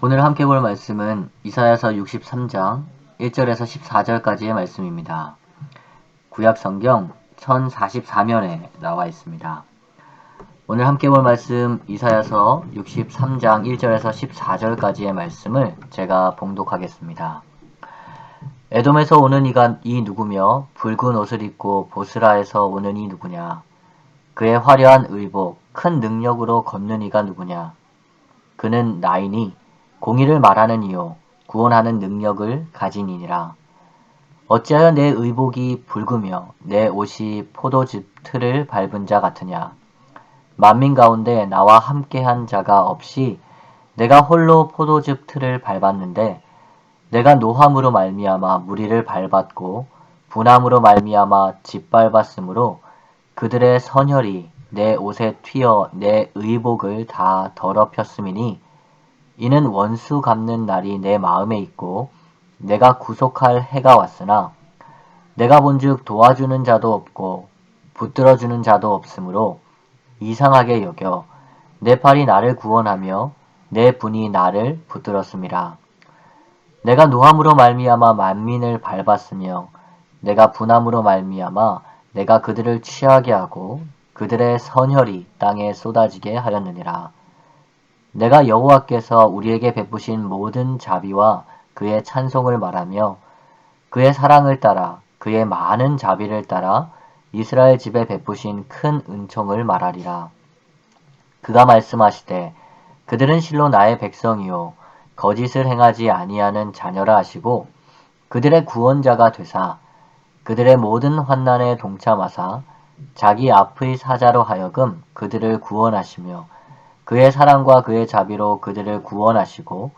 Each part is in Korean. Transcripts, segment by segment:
오늘 함께 볼 말씀은 이사야서 63장 1절에서 14절까지의 말씀입니다. 구약 성경 1044면에 나와 있습니다. 오늘 함께 볼 말씀 이사야서 63장 1절에서 14절까지의 말씀을 제가 봉독하겠습니다. 에돔에서 오는 이가 이 누구며 붉은 옷을 입고 보스라에서 오는 이 누구냐. 그의 화려한 의복 큰 능력으로 걷는 이가 누구냐. 그는 나이니 공의를 말하는 이요 구원하는 능력을 가진 이니라. 어찌하여 내 의복이 붉으며 내 옷이 포도즙 틀을 밟은 자 같으냐. 만민 가운데 나와 함께한 자가 없이 내가 홀로 포도즙 틀을 밟았는데 내가 노함으로 말미암아 무리를 밟았고 분함으로 말미암아 짓밟았으므로 그들의 선혈이 내 옷에 튀어 내 의복을 다 더럽혔음이니 이는 원수 갚는 날이 내 마음에 있고 내가 구속할 해가 왔으나 내가 본즉 도와주는 자도 없고 붙들어주는 자도 없으므로 이상하게 여겨 내 팔이 나를 구원하며 내 분이 나를 붙들었음이라. 내가 노함으로 말미암아 만민을 밟았으며 내가 분함으로 말미암아 내가 그들을 취하게 하고 그들의 선혈이 땅에 쏟아지게 하였느니라. 내가 여호와께서 우리에게 베푸신 모든 자비와 그의 찬송을 말하며 그의 사랑을 따라 그의 많은 자비를 따라 이스라엘 집에 베푸신 큰 은총을 말하리라. 그가 말씀하시되 그들은 실로 나의 백성이요 거짓을 행하지 아니하는 자녀라 하시고 그들의 구원자가 되사 그들의 모든 환난에 동참하사 자기 앞의 사자로 하여금 그들을 구원하시며 그의 사랑과 그의 자비로 그들을 구원하시고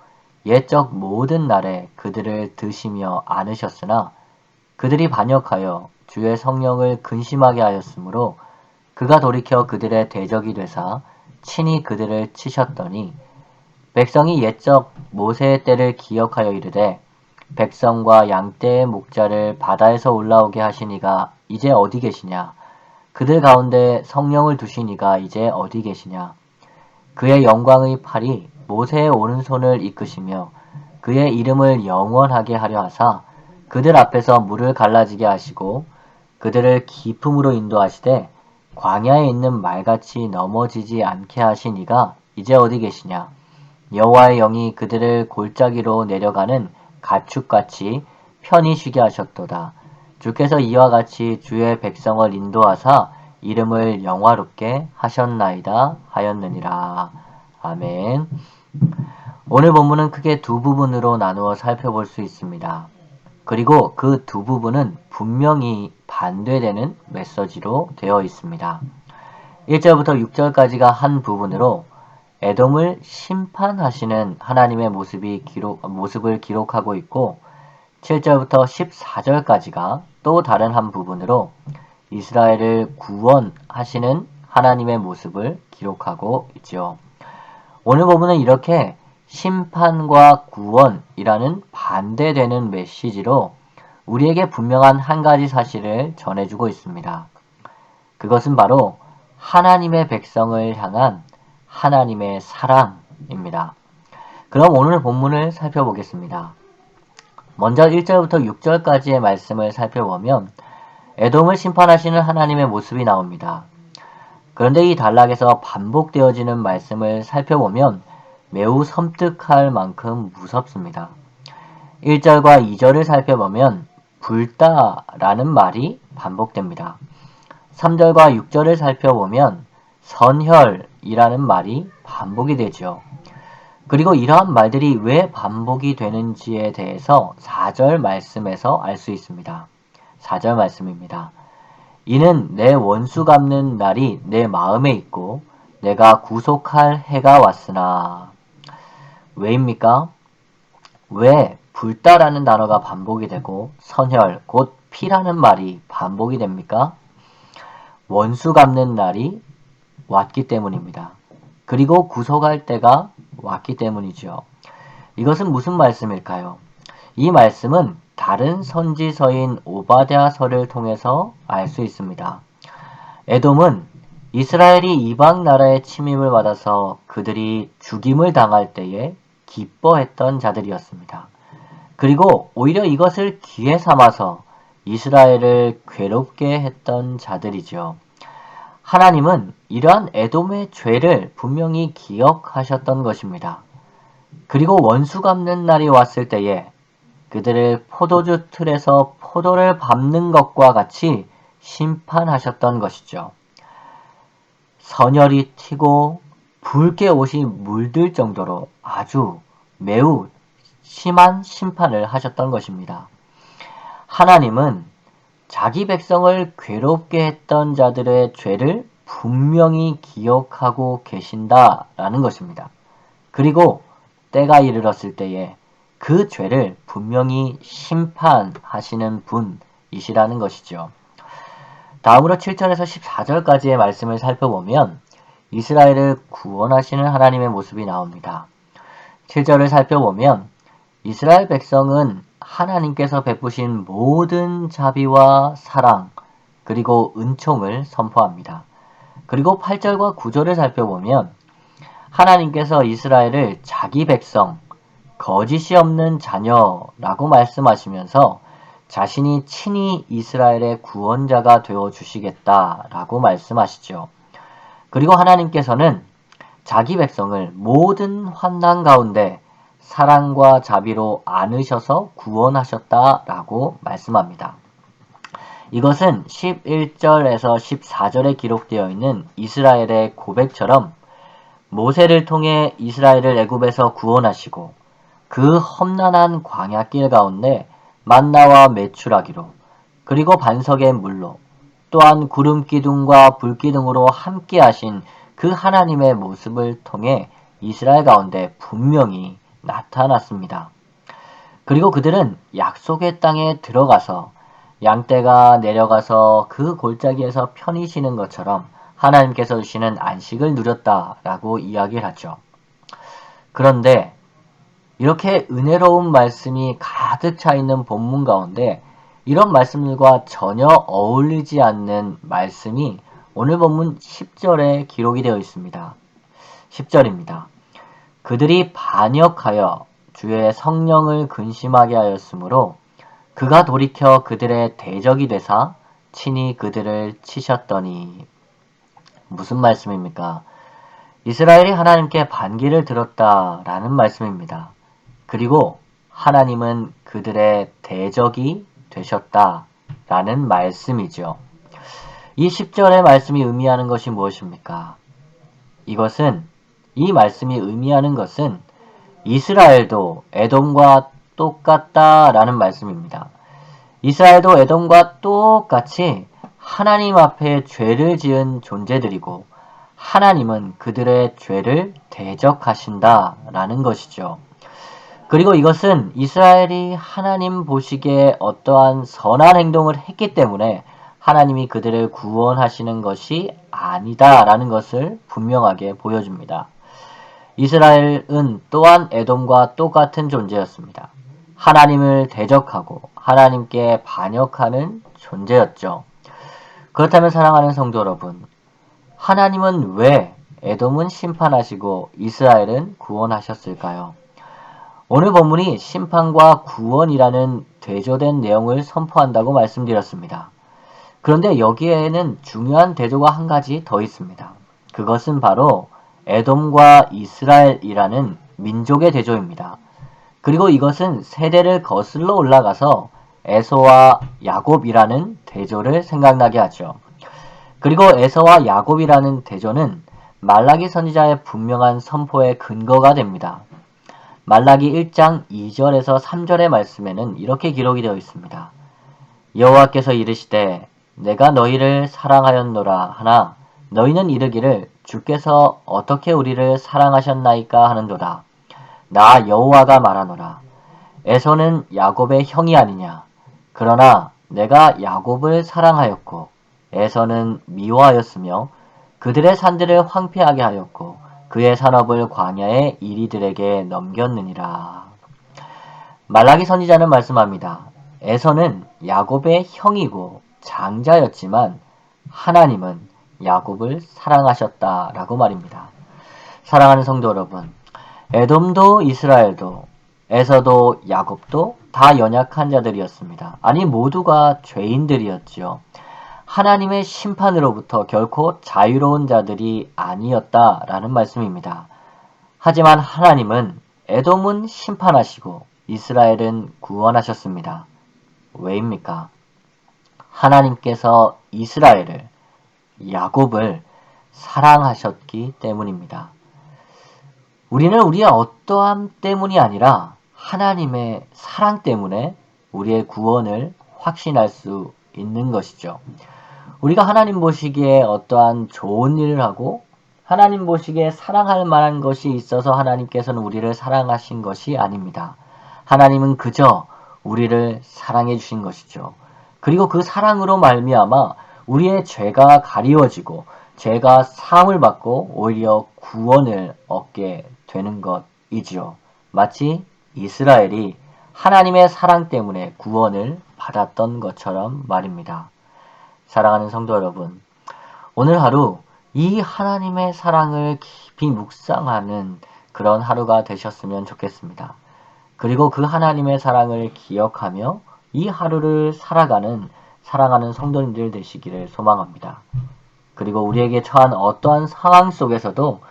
옛적 모든 날에 그들을 드시며 안으셨으나 그들이 반역하여 주의 성령을 근심하게 하였으므로 그가 돌이켜 그들의 대적이 되사 친히 그들을 치셨더니 백성이 옛적 모세의 때를 기억하여 이르되 백성과 양떼의 목자를 바다에서 올라오게 하시니가 이제 어디 계시냐. 그들 가운데 성령을 두시니가 이제 어디 계시냐. 그의 영광의 팔이 모세의 오른손을 이끄시며 그의 이름을 영원하게 하려 하사 그들 앞에서 물을 갈라지게 하시고 그들을 기품으로 인도하시되 광야에 있는 말같이 넘어지지 않게 하시니가 이제 어디 계시냐. 여호와의 영이 그들을 골짜기로 내려가는 가축같이 편히 쉬게 하셨도다. 주께서 이와 같이 주의 백성을 인도하사 이름을 영화롭게 하셨나이다 하였느니라. 아멘. 오늘 본문은 크게 두 부분으로 나누어 살펴볼 수 있습니다. 그리고 그 두 부분은 분명히 반대되는 메시지로 되어 있습니다. 1절부터 6절까지가 한 부분으로 에돔을 심판하시는 하나님의 모습을 기록하고 있고 7절부터 14절까지가 또 다른 한 부분으로 이스라엘을 구원하시는 하나님의 모습을 기록하고 있죠. 오늘 본문은 이렇게 심판과 구원이라는 반대되는 메시지로 우리에게 분명한 한 가지 사실을 전해주고 있습니다. 그것은 바로 하나님의 백성을 향한 하나님의 사랑입니다. 그럼 오늘 본문을 살펴보겠습니다. 먼저 1절부터 6절까지의 말씀을 살펴보면 에돔을 심판하시는 하나님의 모습이 나옵니다. 그런데 이 단락에서 반복되어지는 말씀을 살펴보면 매우 섬뜩할 만큼 무섭습니다. 1절과 2절을 살펴보면 불다라는 말이 반복됩니다. 3절과 6절을 살펴보면 선혈이라는 말이 반복이 되죠. 그리고 이러한 말들이 왜 반복이 되는지에 대해서 4절 말씀에서 알 수 있습니다. 4절 말씀입니다. 이는 내 원수 갚는 날이 내 마음에 있고 내가 구속할 해가 왔으나. 왜입니까? 왜 불다라는 단어가 반복이 되고 선혈, 곧 피라는 말이 반복이 됩니까? 원수 갚는 날이 왔기 때문입니다. 그리고 구속할 때가 왔기 때문이죠. 이것은 무슨 말씀일까요? 이 말씀은 다른 선지서인 오바댜서를 통해서 알 수 있습니다. 에돔은 이스라엘이 이방 나라의 침입을 받아서 그들이 죽임을 당할 때에 기뻐했던 자들이었습니다. 그리고 오히려 이것을 기회 삼아서 이스라엘을 괴롭게 했던 자들이죠. 하나님은 이러한 에돔의 죄를 분명히 기억하셨던 것입니다. 그리고 원수 갚는 날이 왔을 때에 그들을 포도주 틀에서 포도를 밟는 것과 같이 심판하셨던 것이죠. 선혈이 튀고 붉게 옷이 물들 정도로 아주 매우 심한 심판을 하셨던 것입니다. 하나님은 자기 백성을 괴롭게 했던 자들의 죄를 분명히 기억하고 계신다라는 것입니다. 그리고 때가 이르렀을 때에 그 죄를 분명히 심판하시는 분이시라는 것이죠. 다음으로 7절에서 14절까지의 말씀을 살펴보면 이스라엘을 구원하시는 하나님의 모습이 나옵니다. 7절을 살펴보면 이스라엘 백성은 하나님께서 베푸신 모든 자비와 사랑 그리고 은총을 선포합니다. 그리고 8절과 9절을 살펴보면 하나님께서 이스라엘을 자기 백성, 거짓이 없는 자녀라고 말씀하시면서 자신이 친히 이스라엘의 구원자가 되어 주시겠다라고 말씀하시죠. 그리고 하나님께서는 자기 백성을 모든 환난 가운데 사랑과 자비로 안으셔서 구원하셨다라고 말씀합니다. 이것은 11절에서 14절에 기록되어 있는 이스라엘의 고백처럼 모세를 통해 이스라엘을 애굽에서 구원하시고 그 험난한 광야길 가운데 만나와 메추라기로 그리고 반석의 물로 또한 구름 기둥과 불 기둥으로 함께 하신 그 하나님의 모습을 통해 이스라엘 가운데 분명히 나타났습니다. 그리고 그들은 약속의 땅에 들어가서 양떼가 내려가서 그 골짜기에서 편히 쉬는 것처럼 하나님께서 주시는 안식을 누렸다라고 이야기를 하죠. 그런데 이렇게 은혜로운 말씀이 가득 차 있는 본문 가운데 이런 말씀들과 전혀 어울리지 않는 말씀이 오늘 본문 10절에 기록이 되어 있습니다. 10절입니다. 그들이 반역하여 주의 성령을 근심하게 하였으므로 그가 돌이켜 그들의 대적이 되사 친히 그들을 치셨더니. 무슨 말씀입니까? 이스라엘이 하나님께 반기를 들었다라는 말씀입니다. 그리고 하나님은 그들의 대적이 되셨다라는 말씀이죠. 이 10절의 말씀이 의미하는 것이 무엇입니까? 이 말씀이 의미하는 것은 이스라엘도 에돔과 똑같다라는 말씀입니다. 이스라엘도 에돔과 똑같이 하나님 앞에 죄를 지은 존재들이고 하나님은 그들의 죄를 대적하신다라는 것이죠. 그리고 이것은 이스라엘이 하나님 보시기에 어떠한 선한 행동을 했기 때문에 하나님이 그들을 구원하시는 것이 아니다라는 것을 분명하게 보여줍니다. 이스라엘은 또한 에돔과 똑같은 존재였습니다. 하나님을 대적하고 하나님께 반역하는 존재였죠. 그렇다면 사랑하는 성도 여러분, 하나님은 왜 에돔은 심판하시고 이스라엘은 구원하셨을까요? 오늘 본문이 심판과 구원이라는 대조된 내용을 선포한다고 말씀드렸습니다. 그런데 여기에는 중요한 대조가 한 가지 더 있습니다. 그것은 바로 에돔과 이스라엘이라는 민족의 대조입니다. 그리고 이것은 세대를 거슬러 올라가서 에서와 야곱이라는 대조를 생각나게 하죠. 그리고 에서와 야곱이라는 대조는 말라기 선지자의 분명한 선포의 근거가 됩니다. 말라기 1장 2절에서 3절의 말씀에는 이렇게 기록이 되어 있습니다. 여호와께서 이르시되 내가 너희를 사랑하였노라 하나 너희는 이르기를 주께서 어떻게 우리를 사랑하셨나이까 하는도다. 나 여호와가 말하노라. 에서는 야곱의 형이 아니냐. 그러나 내가 야곱을 사랑하였고 에서는 미워하였으며 그들의 산들을 황폐하게 하였고 그의 산업을 광야의 이리들에게 넘겼느니라. 말라기 선지자는 말씀합니다. 에서는 야곱의 형이고 장자였지만 하나님은 야곱을 사랑하셨다라고 말입니다. 사랑하는 성도 여러분, 에돔도 이스라엘도 에서도 야곱도 다 연약한 자들이었습니다. 아니 모두가 죄인들이었지요. 하나님의 심판으로부터 결코 자유로운 자들이 아니었다라는 말씀입니다. 하지만 하나님은 에돔은 심판하시고 이스라엘은 구원하셨습니다. 왜입니까? 하나님께서 이스라엘을, 야곱을 사랑하셨기 때문입니다. 우리는 우리의 어떠함 때문이 아니라 하나님의 사랑 때문에 우리의 구원을 확신할 수 있는 것이죠. 우리가 하나님 보시기에 어떠한 좋은 일을 하고 하나님 보시기에 사랑할 만한 것이 있어서 하나님께서는 우리를 사랑하신 것이 아닙니다. 하나님은 그저 우리를 사랑해 주신 것이죠. 그리고 그 사랑으로 말미암아 우리의 죄가 가리워지고 죄가 사함을 받고 오히려 구원을 얻게 되는 것이지요. 마치 이스라엘이 하나님의 사랑 때문에 구원을 받았던 것처럼 말입니다. 사랑하는 성도 여러분, 오늘 하루 이 하나님의 사랑을 깊이 묵상하는 그런 하루가 되셨으면 좋겠습니다. 그리고 그 하나님의 사랑을 기억하며 이 하루를 살아가는 사랑하는 성도님들 되시기를 소망합니다. 그리고 우리에게 처한 어떠한 상황 속에서도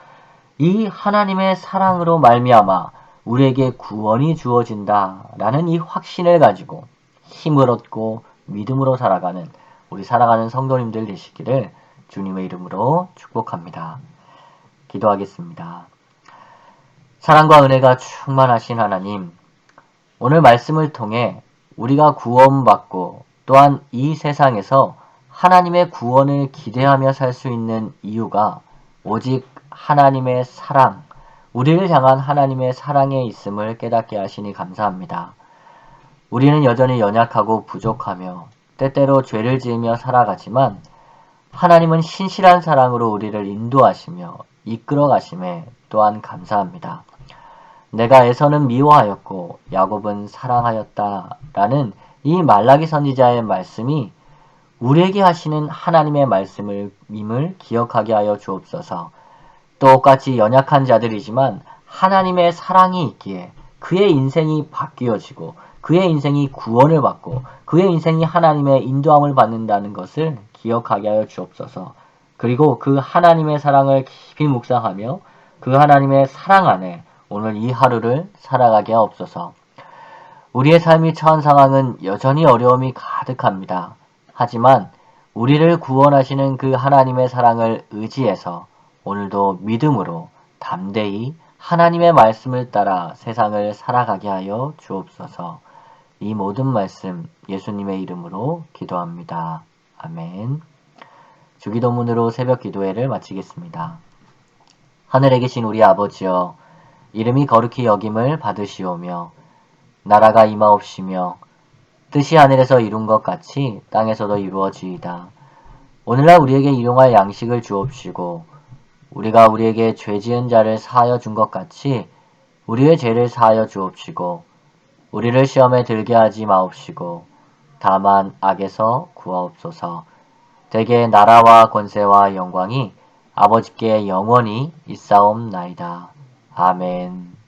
이 하나님의 사랑으로 말미암아 우리에게 구원이 주어진다라는 이 확신을 가지고 힘을 얻고 믿음으로 살아가는 우리 사랑하는 성도님들 되시기를 주님의 이름으로 축복합니다. 기도하겠습니다. 사랑과 은혜가 충만하신 하나님, 오늘 말씀을 통해 우리가 구원받고 또한 이 세상에서 하나님의 구원을 기대하며 살 수 있는 이유가 오직 하나님의 사랑, 우리를 향한 하나님의 사랑에 있음을 깨닫게 하시니 감사합니다. 우리는 여전히 연약하고 부족하며 때때로 죄를 지으며 살아가지만 하나님은 신실한 사랑으로 우리를 인도하시며 이끌어 가심에 또한 감사합니다. 내가 에서는 미워하였고 야곱은 사랑하였다라는 이 말라기 선지자의 말씀이 우리에게 하시는 하나님의 말씀임을 기억하게 하여 주옵소서. 똑같이 연약한 자들이지만 하나님의 사랑이 있기에 그의 인생이 바뀌어지고 그의 인생이 구원을 받고 그의 인생이 하나님의 인도함을 받는다는 것을 기억하게 하여 주옵소서. 그리고 그 하나님의 사랑을 깊이 묵상하며 그 하나님의 사랑 안에 오늘 이 하루를 살아가게 하옵소서. 우리의 삶이 처한 상황은 여전히 어려움이 가득합니다. 하지만 우리를 구원하시는 그 하나님의 사랑을 의지해서 오늘도 믿음으로 담대히 하나님의 말씀을 따라 세상을 살아가게 하여 주옵소서. 이 모든 말씀 예수님의 이름으로 기도합니다. 아멘. 주기도문으로 새벽 기도회를 마치겠습니다. 하늘에 계신 우리 아버지여, 이름이 거룩히 여김을 받으시오며 나라가 임하옵시며 뜻이 하늘에서 이룬 것 같이 땅에서도 이루어지이다. 오늘날 우리에게 일용할 양식을 주옵시고 우리가 우리에게 죄 지은 자를 사하여 준 것 같이 우리의 죄를 사하여 주옵시고 우리를 시험에 들게 하지 마옵시고 다만 악에서 구하옵소서. 대개 나라와 권세와 영광이 아버지께 영원히 있사옵나이다. 아멘.